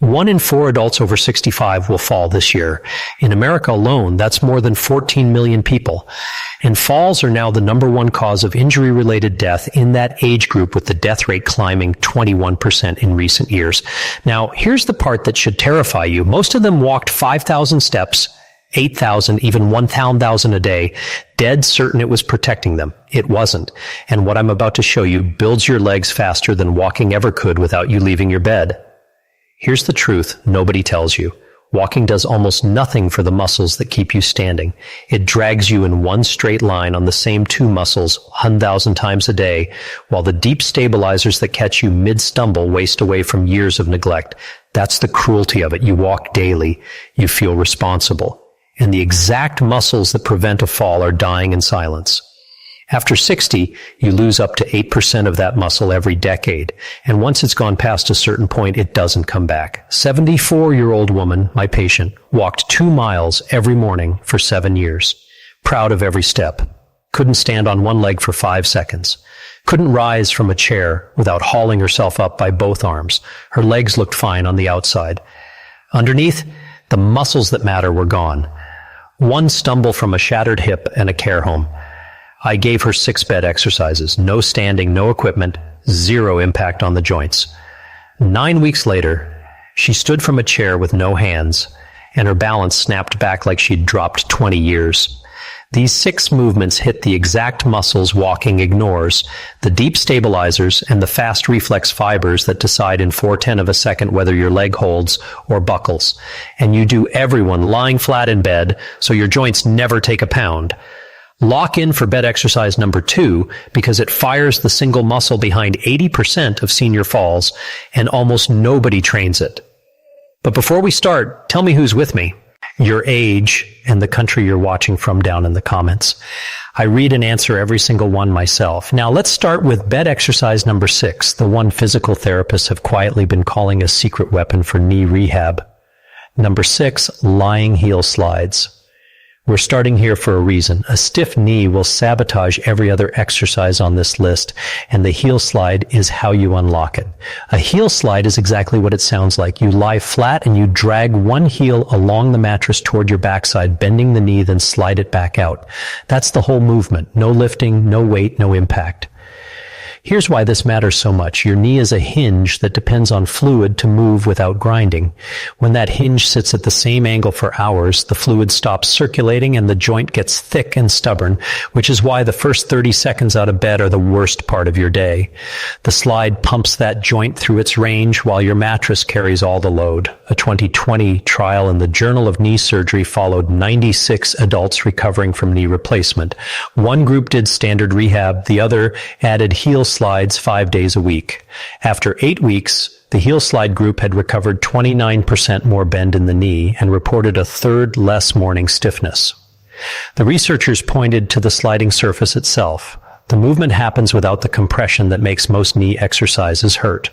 1 in 4 adults over 65 will fall this year. In America alone, that's more than 14 million people. And falls are now the number one cause of injury-related death in that age group, with the death rate climbing 21% in recent years. Now, here's the part that should terrify you. Most of them walked 5,000 steps, 8,000, even 1,000 a day, dead certain it was protecting them. It wasn't. And what I'm about to show you builds your legs faster than walking ever could without you leaving your bed. Here's the truth nobody tells you. Walking does almost nothing for the muscles that keep you standing. It drags you in one straight line on the same two muscles 1,000 times a day, while the deep stabilizers that catch you mid-stumble waste away from years of neglect. That's the cruelty of it. You walk daily. You feel responsible. And the exact muscles that prevent a fall are dying in silence. After 60, you lose up to 8% of that muscle every decade. And once it's gone past a certain point, it doesn't come back. 74-year-old woman, my patient, walked 2 miles every morning for 7 years. Proud of every step. Couldn't stand on one leg for 5 seconds. Couldn't rise from a chair without hauling herself up by both arms. Her legs looked fine on the outside. Underneath, the muscles that matter were gone. One stumble from a shattered hip and a care home. I gave her 6 bed exercises, no standing, no equipment, 0 impact on the joints. 9 weeks later, she stood from a chair with no hands, and her balance snapped back like she'd dropped 20 years. These 6 movements hit the exact muscles walking ignores, the deep stabilizers and the fast reflex fibers that decide in 4/10 of a second whether your leg holds or buckles. And you do everyone lying flat in bed, so your joints never take a pound. Lock in for bed exercise number 2 because it fires the single muscle behind 80% of senior falls, and almost nobody trains it. But before we start, tell me who's with me. Your age and the country you're watching from down in the comments. I read and answer every single one myself. Now let's start with bed exercise number 6, the one physical therapists have quietly been calling a secret weapon for knee rehab. Number 6, lying heel slides. We're starting here for a reason. A stiff knee will sabotage every other exercise on this list, and the heel slide is how you unlock it. A heel slide is exactly what it sounds like. You lie flat and you drag one heel along the mattress toward your backside, bending the knee, then slide it back out. That's the whole movement. No lifting, no weight, no impact. Here's why this matters so much. Your knee is a hinge that depends on fluid to move without grinding. When that hinge sits at the same angle for hours, the fluid stops circulating and the joint gets thick and stubborn, which is why the first 30 seconds out of bed are the worst part of your day. The slide pumps that joint through its range while your mattress carries all the load. A 2020 trial in the Journal of Knee Surgery followed 96 adults recovering from knee replacement. One group did standard rehab, the other added heel slides 5 days a week. After 8 weeks, the heel slide group had recovered 29% more bend in the knee and reported a third less morning stiffness. The researchers pointed to the sliding surface itself. The movement happens without the compression that makes most knee exercises hurt.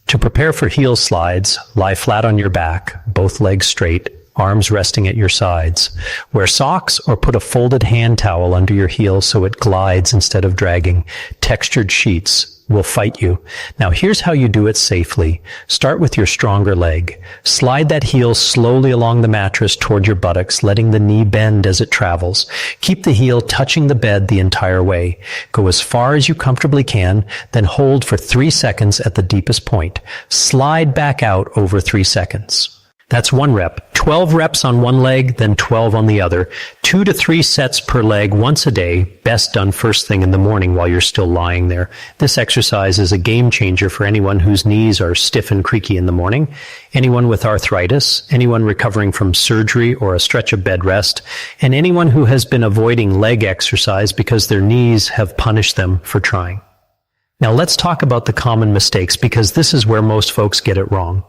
To prepare for heel slides, lie flat on your back, both legs straight, arms resting at your sides. Wear socks or put a folded hand towel under your heel so it glides instead of dragging. Textured sheets will fight you. Now here's how you do it safely. Start with your stronger leg. Slide that heel slowly along the mattress toward your buttocks, letting the knee bend as it travels. Keep the heel touching the bed the entire way. Go as far as you comfortably can, then hold for 3 seconds at the deepest point. Slide back out over 3 seconds. That's 1 rep. 12 reps on one leg, then 12 on the other. 2 to 3 sets per leg once a day, best done first thing in the morning while you're still lying there. This exercise is a game changer for anyone whose knees are stiff and creaky in the morning, anyone with arthritis, anyone recovering from surgery or a stretch of bed rest, and anyone who has been avoiding leg exercise because their knees have punished them for trying. Now let's talk about the common mistakes because this is where most folks get it wrong.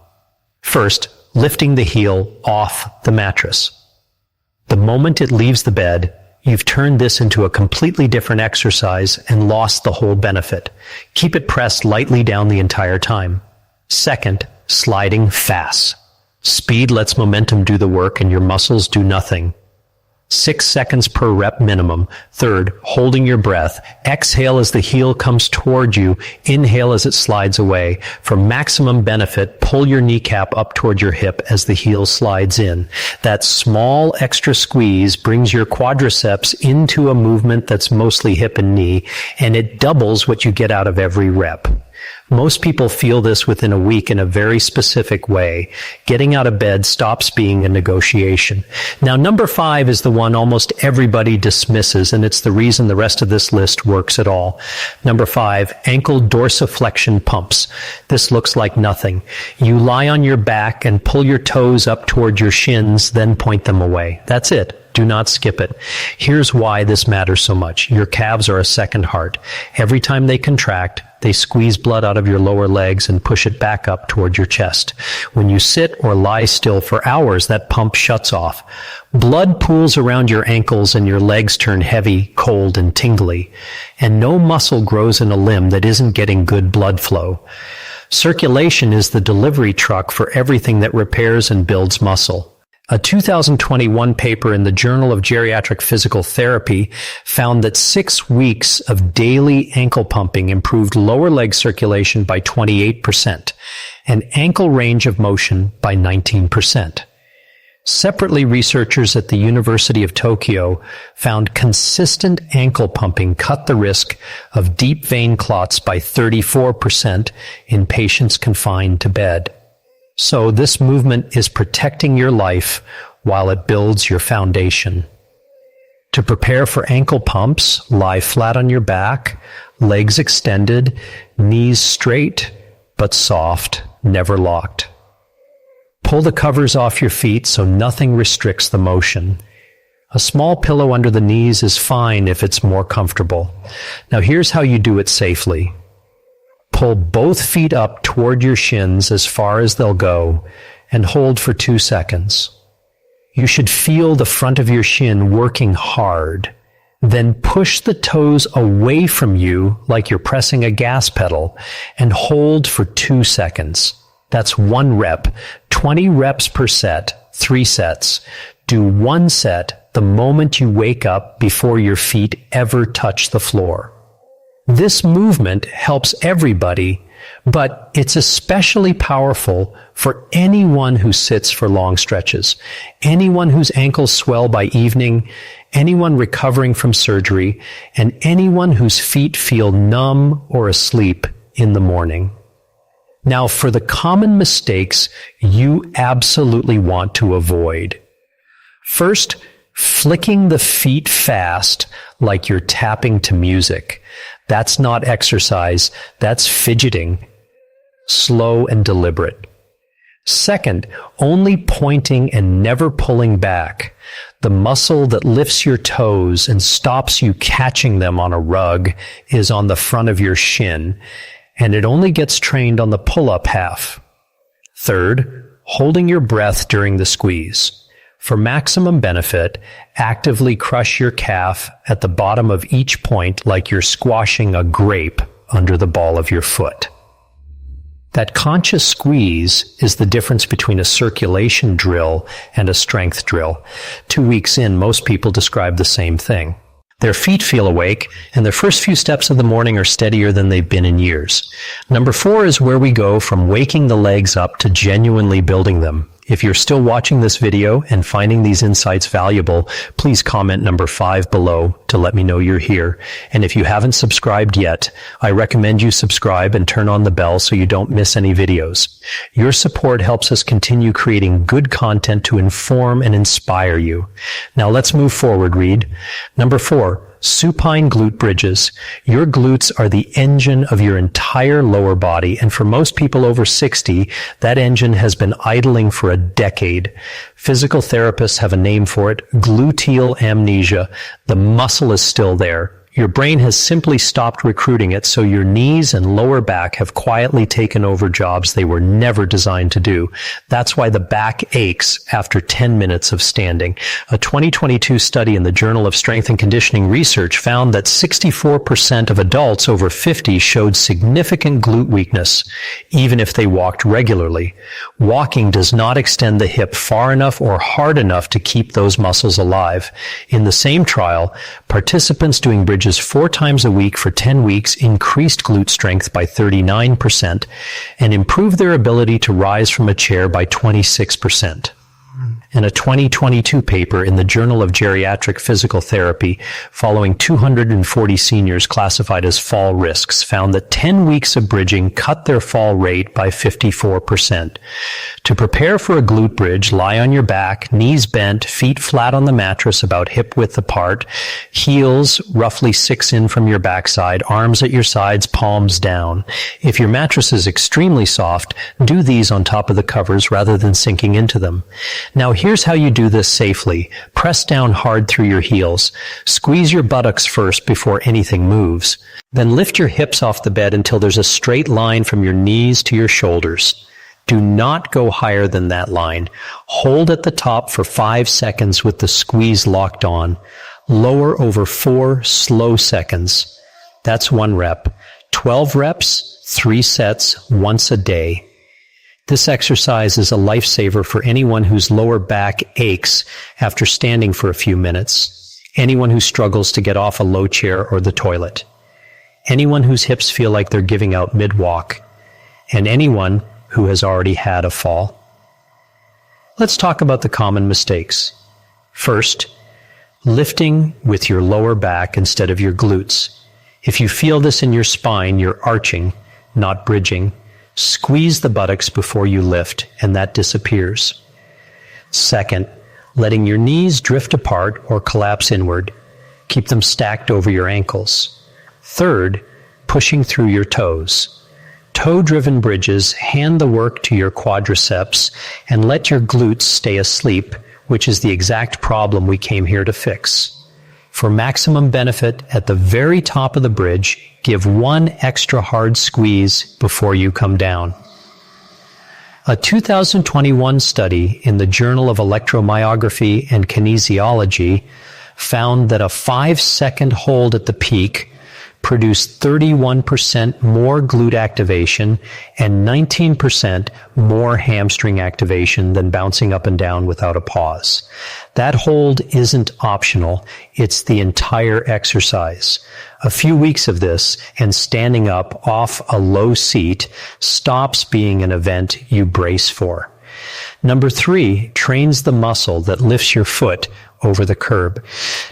First, lifting the heel off the mattress. The moment it leaves the bed, you've turned this into a completely different exercise and lost the whole benefit. Keep it pressed lightly down the entire time. Second, sliding fast. Speed lets momentum do the work and your muscles do nothing. 6 seconds per rep minimum. Third, holding your breath. Exhale as the heel comes toward you. Inhale as it slides away. For maximum benefit, pull your kneecap up toward your hip as the heel slides in. That small extra squeeze brings your quadriceps into a movement that's mostly hip and knee, and it doubles what you get out of every rep. Most people feel this within a week in a very specific way. Getting out of bed stops being a negotiation. Now, number 5 is the one almost everybody dismisses, and it's the reason the rest of this list works at all. Number 5, ankle dorsiflexion pumps. This looks like nothing. You lie on your back and pull your toes up toward your shins, then point them away. That's it. Do not skip it. Here's why this matters so much. Your calves are a second heart. Every time they contract, they squeeze blood out of your lower legs and push it back up toward your chest. When you sit or lie still for hours, that pump shuts off. Blood pools around your ankles and your legs turn heavy, cold, and tingly. And no muscle grows in a limb that isn't getting good blood flow. Circulation is the delivery truck for everything that repairs and builds muscle. A 2021 paper in the Journal of Geriatric Physical Therapy found that 6 weeks of daily ankle pumping improved lower leg circulation by 28% and ankle range of motion by 19%. Separately, researchers at the University of Tokyo found consistent ankle pumping cut the risk of deep vein clots by 34% in patients confined to bed. So this movement is protecting your life while it builds your foundation. To prepare for ankle pumps, lie flat on your back, legs extended, knees straight, but soft, never locked. Pull the covers off your feet so nothing restricts the motion. A small pillow under the knees is fine if it's more comfortable. Now here's how you do it safely. Pull both feet up toward your shins as far as they'll go and hold for 2 seconds. You should feel the front of your shin working hard. Then push the toes away from you like you're pressing a gas pedal and hold for 2 seconds. That's 1 rep, 20 reps per set, 3 sets. Do 1 set the moment you wake up before your feet ever touch the floor. This movement helps everybody, but it's especially powerful for anyone who sits for long stretches, anyone whose ankles swell by evening, anyone recovering from surgery, and anyone whose feet feel numb or asleep in the morning. Now, for the common mistakes you absolutely want to avoid. First, flicking the feet fast like you're tapping to music. That's not exercise, that's fidgeting. Slow and deliberate. Second, only pointing and never pulling back. The muscle that lifts your toes and stops you catching them on a rug is on the front of your shin, and it only gets trained on the pull-up half. Third, holding your breath during the squeeze. For maximum benefit, actively crush your calf at the bottom of each point like you're squashing a grape under the ball of your foot. That conscious squeeze is the difference between a circulation drill and a strength drill. 2 weeks in, most people describe the same thing. Their feet feel awake, and their first few steps of the morning are steadier than they've been in years. Number 4 is where we go from waking the legs up to genuinely building them. If you're still watching this video and finding these insights valuable, please comment number 5 below to let me know you're here. And if you haven't subscribed yet, I recommend you subscribe and turn on the bell so you don't miss any videos. Your support helps us continue creating good content to inform and inspire you. Now let's move forward, Reed. Number 4. Supine glute bridges. Your glutes are the engine of your entire lower body, and for most people over 60, that engine has been idling for a decade. Physical therapists have a name for it, gluteal amnesia. The muscle is still there. Your brain has simply stopped recruiting it, so your knees and lower back have quietly taken over jobs they were never designed to do. That's why the back aches after 10 minutes of standing. A 2022 study in the Journal of Strength and Conditioning Research found that 64% of adults over 50 showed significant glute weakness, even if they walked regularly. Walking does not extend the hip far enough or hard enough to keep those muscles alive. In the same trial, participants doing bridges 4 times a week for 10 weeks increased glute strength by 39% and improved their ability to rise from a chair by 26%. And a 2022 paper in the Journal of Geriatric Physical Therapy following 240 seniors classified as fall risks found that 10 weeks of bridging cut their fall rate by 54%. To prepare for a glute bridge, lie on your back, knees bent, feet flat on the mattress about hip width apart, heels roughly 6 in from your backside, arms at your sides, palms down. If your mattress is extremely soft, do these on top of the covers rather than sinking into them. Now here's how you do this safely. Press down hard through your heels. Squeeze your buttocks first before anything moves. Then lift your hips off the bed until there's a straight line from your knees to your shoulders. Do not go higher than that line. Hold at the top for 5 seconds with the squeeze locked on. Lower over 4 slow seconds. That's 1 rep. 12 reps, 3 sets, once a day. This exercise is a lifesaver for anyone whose lower back aches after standing for a few minutes, anyone who struggles to get off a low chair or the toilet, anyone whose hips feel like they're giving out mid-walk, and anyone who has already had a fall. Let's talk about the common mistakes. First, lifting with your lower back instead of your glutes. If you feel this in your spine, you're arching, not bridging. Squeeze the buttocks before you lift, and that disappears. Second, letting your knees drift apart or collapse inward. Keep them stacked over your ankles. Third, pushing through your toes. Toe-driven bridges hand the work to your quadriceps and let your glutes stay asleep, which is the exact problem we came here to fix. For maximum benefit, at the very top of the bridge, give 1 extra hard squeeze before you come down. A 2021 study in the Journal of Electromyography and Kinesiology found that a 5-second hold at the peak produced 31% more glute activation and 19% more hamstring activation than bouncing up and down without a pause. That hold isn't optional, it's the entire exercise. A few weeks of this and standing up off a low seat stops being an event you brace for. Number 3, trains the muscle that lifts your foot over the curb.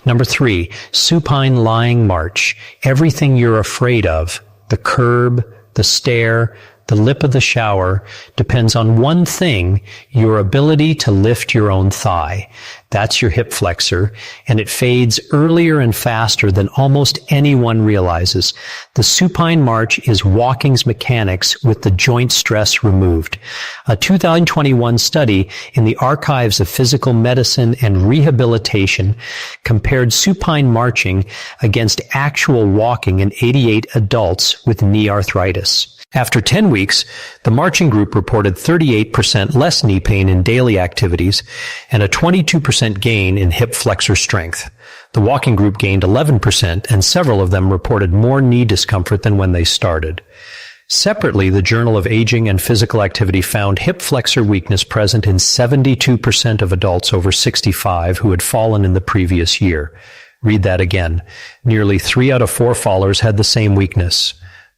Number 3, supine lying march. Everything you're afraid of, the curb, the stair, the lip of the shower, depends on one thing, your ability to lift your own thigh. That's your hip flexor, and it fades earlier and faster than almost anyone realizes. The supine march is walking's mechanics with the joint stress removed. A 2021 study in the Archives of Physical Medicine and Rehabilitation compared supine marching against actual walking in 88 adults with knee arthritis. After 10 weeks, the marching group reported 38% less knee pain in daily activities and a 22% gain in hip flexor strength. The walking group gained 11%, and several of them reported more knee discomfort than when they started. Separately, the Journal of Aging and Physical Activity found hip flexor weakness present in 72% of adults over 65 who had fallen in the previous year. Read that again. Nearly 3 out of 4 fallers had the same weakness.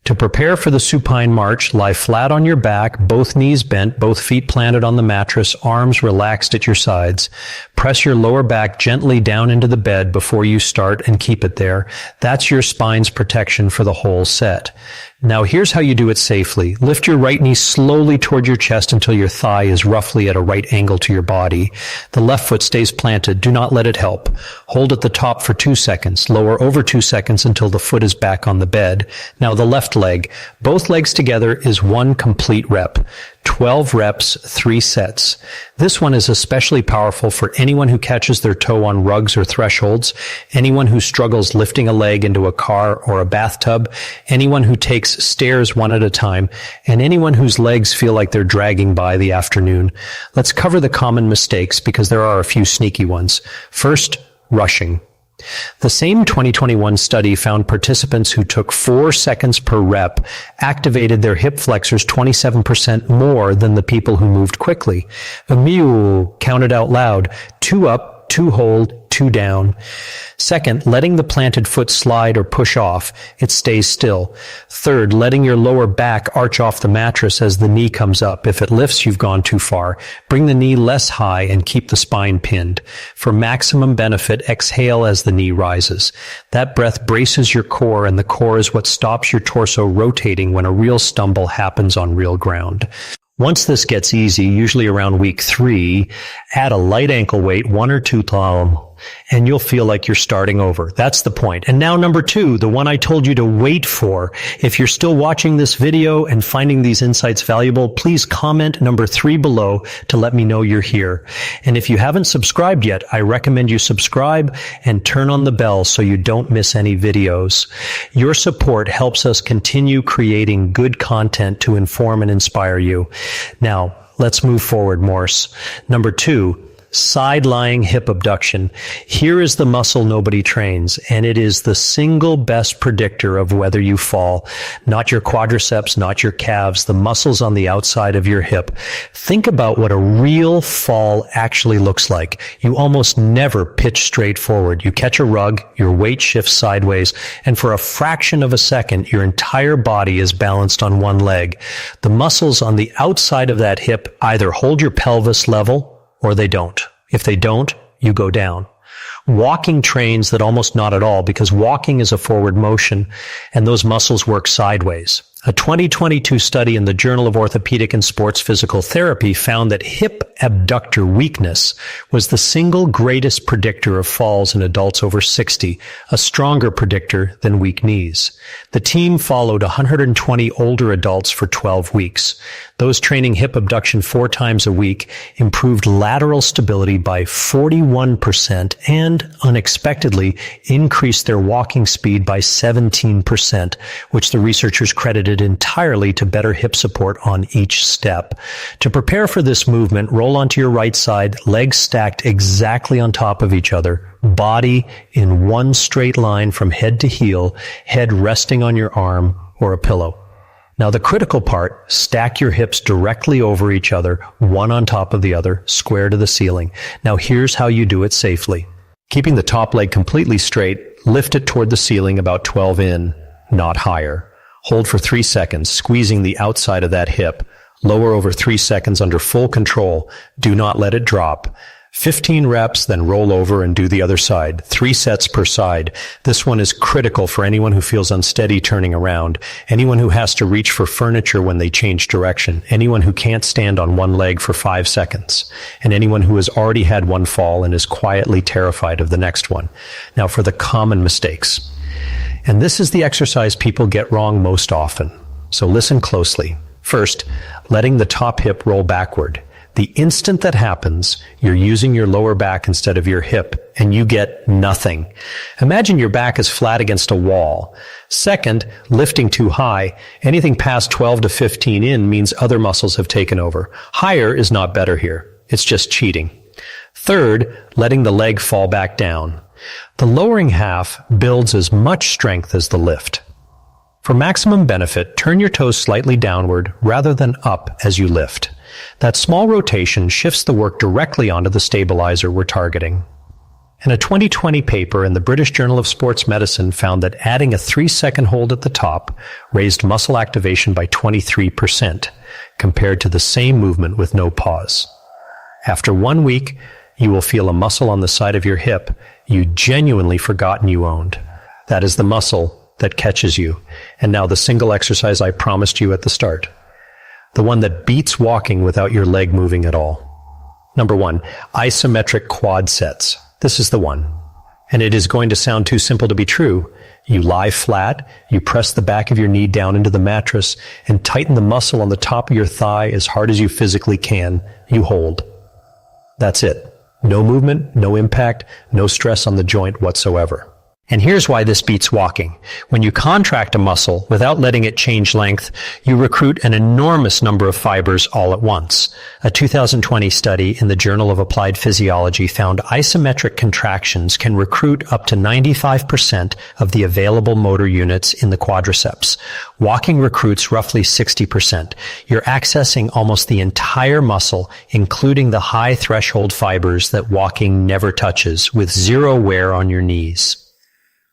To prepare for the supine march, lie flat on your back, both knees bent, both feet planted on the mattress, arms relaxed at your sides. Press your lower back gently down into the bed before you start and keep it there. That's your spine's protection for the whole set. Now here's how you do it safely. Lift your right knee slowly toward your chest until your thigh is roughly at a right angle to your body. The left foot stays planted. Do not let it help. Hold at the top for 2 seconds. Lower over 2 seconds until the foot is back on the bed. Now the left leg. Both legs together is 1 complete rep. 12 reps, 3 sets. This one is especially powerful for anyone who catches their toe on rugs or thresholds, anyone who struggles lifting a leg into a car or a bathtub, anyone who takes stairs one at a time, and anyone whose legs feel like they're dragging by the afternoon. Let's cover the common mistakes because there are a few sneaky ones. First, rushing. The same 2021 study found participants who took 4 seconds per rep activated their hip flexors 27% more than the people who moved quickly. A mule counted out loud, 2 up, 2 hold, 2 down. Second, letting the planted foot slide or push off, it stays still. Third, letting your lower back arch off the mattress as the knee comes up. If it lifts, you've gone too far. Bring the knee less high and keep the spine pinned. For maximum benefit, exhale as the knee rises. That breath braces your core, and the core is what stops your torso rotating when a real stumble happens on real ground. Once this gets easy, usually around week 3, add a light ankle weight, 1 or 2 and you'll feel like you're starting over. That's the point. And now number 2, the one I told you to wait for. If you're still watching this video and finding these insights valuable, please comment number 3 below to let me know you're here. And if you haven't subscribed yet, I recommend you subscribe and turn on the bell so you don't miss any videos. Your support helps us continue creating good content to inform and inspire you. Now, let's move forward, Morse. Number 2, side-lying hip abduction. Here is the muscle nobody trains, and it is the single best predictor of whether you fall. Not your quadriceps, not your calves, the muscles on the outside of your hip. Think about what a real fall actually looks like. You almost never pitch straight forward. You catch a rug, your weight shifts sideways, and for a fraction of a second, your entire body is balanced on one leg. The muscles on the outside of that hip either hold your pelvis level or they don't. If they don't, you go down. Walking trains that almost not at all because walking is a forward motion and those muscles work sideways. A 2022 study in the Journal of Orthopedic and Sports Physical Therapy found that hip abductor weakness was the single greatest predictor of falls in adults over 60, a stronger predictor than weak knees. The team followed 120 older adults for 12 weeks. Those training hip abduction 4 times a week improved lateral stability by 41% and, unexpectedly, increased their walking speed by 17%, which the researchers credited entirely to better hip support on each step. To prepare for this movement, roll onto your right side, legs stacked exactly on top of each other, body in one straight line from head to heel, head resting on your arm or a pillow. Now the critical part, stack your hips directly over each other, one on top of the other, square to the ceiling. Now here's how you do it safely. Keeping the top leg completely straight, lift it toward the ceiling about 12 in, not higher. Hold for 3 seconds, squeezing the outside of that hip. Lower over 3 seconds under full control. Do not let it drop. 15 reps, then roll over and do the other side. 3 sets per side. This one is critical for anyone who feels unsteady turning around, anyone who has to reach for furniture when they change direction, anyone who can't stand on one leg for 5 seconds, and anyone who has already had one fall and is quietly terrified of the next one. Now for the common mistakes. And this is the exercise people get wrong most often. So listen closely. First, letting the top hip roll backward. The instant that happens, you're using your lower back instead of your hip, and you get nothing. Imagine your back is flat against a wall. Second, lifting too high. Anything past 12 to 15 in means other muscles have taken over. Higher is not better here. It's just cheating. Third, letting the leg fall back down. The lowering half builds as much strength as the lift. For maximum benefit, turn your toes slightly downward rather than up as you lift. That small rotation shifts the work directly onto the stabilizer we're targeting. And a 2020 paper in the British Journal of Sports Medicine found that adding a 3-second hold at the top raised muscle activation by 23% compared to the same movement with no pause. After 1 week, you will feel a muscle on the side of your hip you genuinely forgotten you owned. That is the muscle that catches you. And now the single exercise I promised you at the start. The one that beats walking without your leg moving at all. Number 1, isometric quad sets. This is the one. And it is going to sound too simple to be true. You lie flat, you press the back of your knee down into the mattress, and tighten the muscle on the top of your thigh as hard as you physically can. You hold. That's it. No movement, no impact, no stress on the joint whatsoever. And here's why this beats walking. When you contract a muscle without letting it change length, you recruit an enormous number of fibers all at once. A 2020 study in the Journal of Applied Physiology found isometric contractions can recruit up to 95% of the available motor units in the quadriceps. Walking recruits roughly 60%. You're accessing almost the entire muscle, including the high threshold fibers that walking never touches, with zero wear on your knees.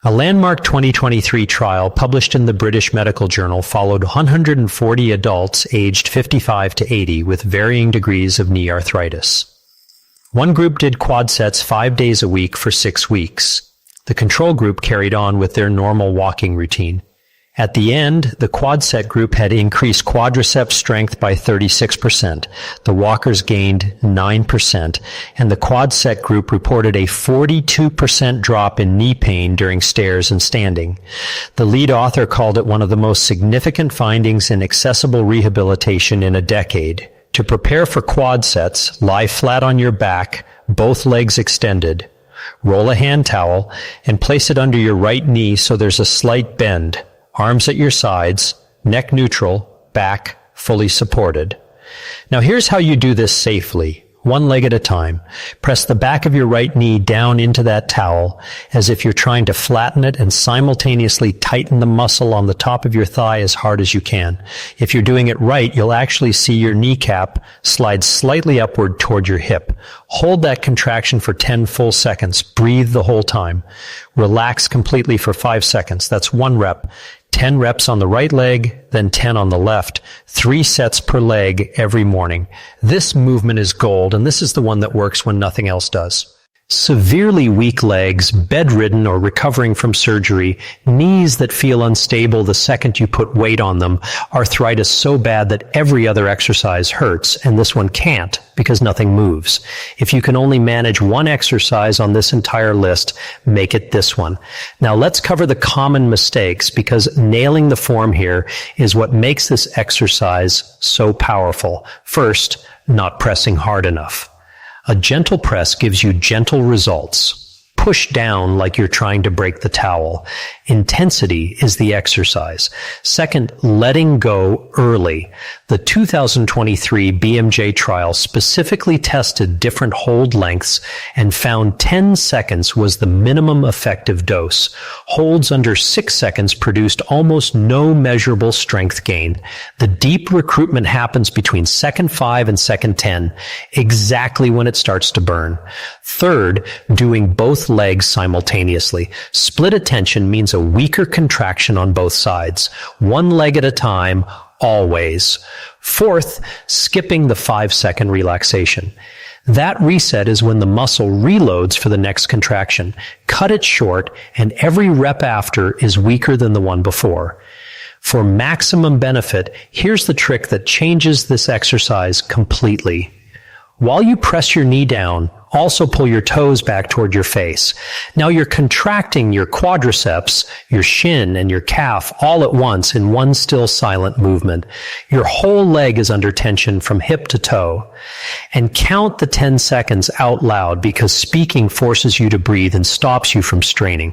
A landmark 2023 trial published in the British Medical Journal followed 140 adults aged 55 to 80 with varying degrees of knee arthritis. One group did quad sets 5 days a week for 6 weeks. The control group carried on with their normal walking routine. At the end, the quad set group had increased quadriceps strength by 36%. The walkers gained 9%, and the quad set group reported a 42% drop in knee pain during stairs and standing. The lead author called it one of the most significant findings in accessible rehabilitation in a decade. To prepare for quad sets, lie flat on your back, both legs extended. Roll a hand towel and place it under your right knee so there's a slight bend. Arms at your sides, neck neutral, back fully supported. Now here's how you do this safely, one leg at a time. Press the back of your right knee down into that towel as if you're trying to flatten it and simultaneously tighten the muscle on the top of your thigh as hard as you can. If you're doing it right, you'll actually see your kneecap slide slightly upward toward your hip. Hold that contraction for 10 full seconds. Breathe the whole time. Relax completely for 5 seconds. That's 1 rep. 10 reps on the right leg, then 10 on the left. 3 sets per leg every morning. This movement is gold, and this is the one that works when nothing else does. Severely weak legs, bedridden or recovering from surgery, knees that feel unstable the second you put weight on them, arthritis so bad that every other exercise hurts, and this one can't because nothing moves. If you can only manage one exercise on this entire list, make it this one. Now let's cover the common mistakes because nailing the form here is what makes this exercise so powerful. First, not pressing hard enough. A gentle press gives you gentle results. Push down like you're trying to break the towel. Intensity is the exercise. Second, letting go early. The 2023 BMJ trial specifically tested different hold lengths and found 10 seconds was the minimum effective dose. Holds under 6 seconds produced almost no measurable strength gain. The deep recruitment happens between second 5 and second 10, exactly when it starts to burn. Third, doing both legs simultaneously. Split attention means a weaker contraction on both sides. One leg at a time, always. Fourth, skipping the 5-second relaxation. That reset is when the muscle reloads for the next contraction. Cut it short, and every rep after is weaker than the one before. For maximum benefit, here's the trick that changes this exercise completely. While you press your knee down, also pull your toes back toward your face. Now you're contracting your quadriceps, your shin, and your calf all at once in one still silent movement. Your whole leg is under tension from hip to toe. And count the 10 seconds out loud because speaking forces you to breathe and stops you from straining.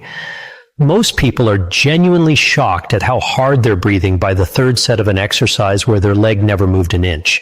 Most people are genuinely shocked at how hard they're breathing by the third set of an exercise where their leg never moved an inch.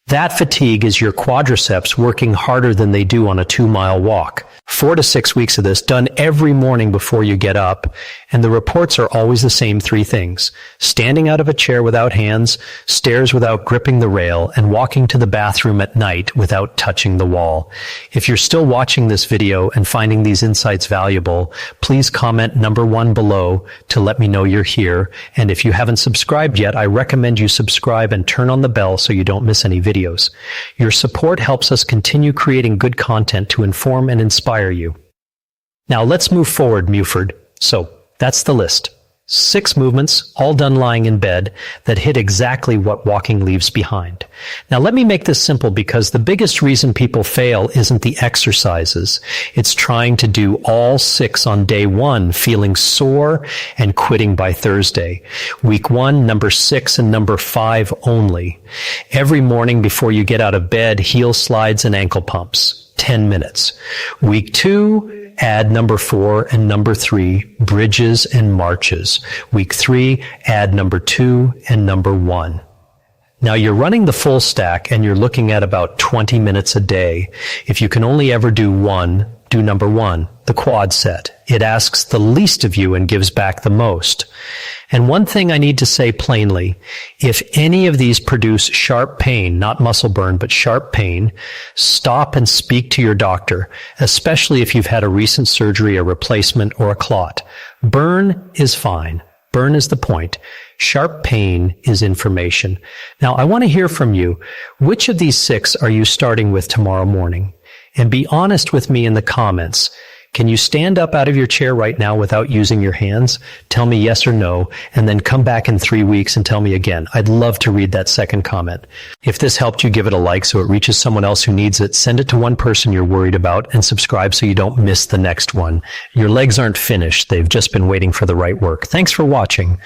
That fatigue is your quadriceps working harder than they do on a 2-mile walk. 4 to 6 weeks of this done every morning before you get up, and the reports are always the same 3 things. Standing out of a chair without hands, stairs without gripping the rail, and walking to the bathroom at night without touching the wall. If you're still watching this video and finding these insights valuable, please comment number 1 below to let me know you're here. And if you haven't subscribed yet, I recommend you subscribe and turn on the bell so you don't miss any videos. Your support helps us continue creating good content to inform and inspire you. Now let's move forward, Muford. So that's the list. 6 movements, all done lying in bed, that hit exactly what walking leaves behind. Now let me make this simple, because the biggest reason people fail isn't the exercises. It's trying to do all 6 on day 1, feeling sore and quitting by Thursday. Week 1, number 6 and number 5 only. Every morning before you get out of bed, heel slides and ankle pumps. 10 minutes. Week 2, add number 4 and number 3, bridges and marches. Week 3, add number 2 and number 1. Now you're running the full stack and you're looking at about 20 minutes a day. If you can only ever do one, do number 1, the quad set. It asks the least of you and gives back the most. And one thing I need to say plainly, if any of these produce sharp pain, not muscle burn, but sharp pain, stop and speak to your doctor, especially if you've had a recent surgery, a replacement, or a clot. Burn is fine. Burn is the point. Sharp pain is information. Now, I want to hear from you. Which of these 6 are you starting with tomorrow morning? And be honest with me in the comments. Can you stand up out of your chair right now without using your hands? Tell me yes or no, and then come back in 3 weeks and tell me again. I'd love to read that second comment. If this helped you, give it a like so it reaches someone else who needs it. Send it to one person you're worried about, and subscribe so you don't miss the next one. Your legs aren't finished. They've just been waiting for the right work. Thanks for watching.